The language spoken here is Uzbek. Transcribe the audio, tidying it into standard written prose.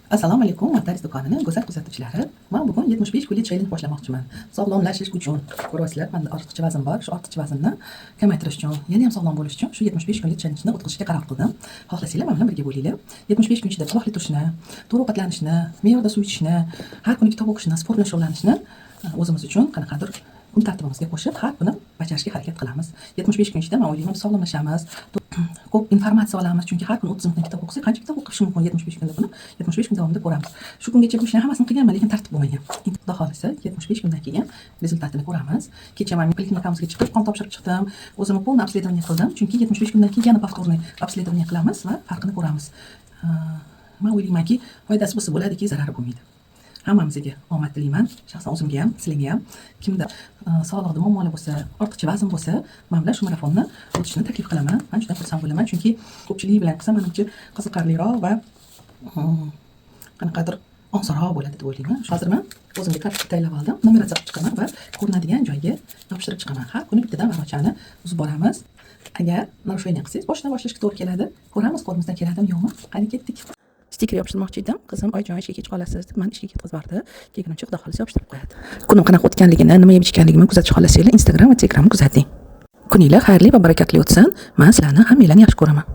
Assalomu alaykum, Mataris do'konining go'zal kuzatuvchilari. Men bugun 75 kunlik challenge boshlamoqchiman. Sog'lomlashish uchun. Ko'ryapsizlar, menda ortiqcha vazn bor. Shu ortiqcha vaznni kamaytirish uchun, yana ham sog'lom bo'lish uchun shu 75 kunlik challenge-ni o'tkazishga qaror qildim. Xohlasanglar, men bilan birga bo'linglar. 75 kun ichida sog'liqli turishni, to'g'ri ovqatlanishni, me'yorda suv ichishni, har kuni kitob o'qishni, sport bilan shug'ullanishni o'zimiz uchun qanaqadir kun tartibimizga qo'shib har kuni bajarishga harakat qilamiz. 75 kun ichida men o'ylayman sog'lomlashamiz. Ko'p informatsiya olamiz, chunki har kuni 30 minutlik kitob o'qisak, qancha kitob o'qishimiz mumkin 75 kunda buni 75 kun davomida ko'ramiz. Shu kungacha bu ishni hammasini qilganman, lekin tartib bo'lmagan. Endi Xudo xolisa 75 kundan keyin rezultatini ko'ramiz. Kecha men poliklinikamizga chiqib, qon topshirib chiqdim. O'zimni полный обследование qildim, chunki 75 kundan keyin yana повторный обследование qilamiz va farqini ko'ramiz. Men o'ylaymanki, foydasi bo'lsa bo'ladiki, zarari bo'lmaydi. Hammamizga omad tilayman. Shaxsan o'zimga ham, sizlarga ham. Kimda sog'lig'ida muammolar bo'lsa, ortiqcha vazn bo'lsa, men bilan shu marafonni o'tishni taklif qilaman. Men juda xursand bo'laman, chunki ko'pchilik bilan qilsam menimcha qiziqarliroq va qanaqadir osonroq bo'ladi deb o'ylayman. Hozir men o'zimga tartib tayyorlab oldim. Numeratsiya qilib chiqaman va ko'rinadigan joyga yopishtirib chiqaman. Har kuni bittadan varochani uzib boramiz. Agar narushение qilsangiz, boshdan boshlashga to'g'ri keladi. Ko'ramiz, qo'limizdan keladimi, yo'qmi? Qani ketdik. Stiker yopishtirmoqchi edim. Qizim oyjon ishga kech qolasiz deb meni ishga ketkazib yubordi. Kelgunimcha Xudo xolisa yopishtirib qo'yadi. Kunim qanaqa o'tganligini, nima yeb ichganligimni kuzatishni xohlasanglar, Instagram va Telegramni kuzating. Kuninglar xayrli va barakatli o'tsin. Men sizlarni hammanglarni yaxshi ko'raman.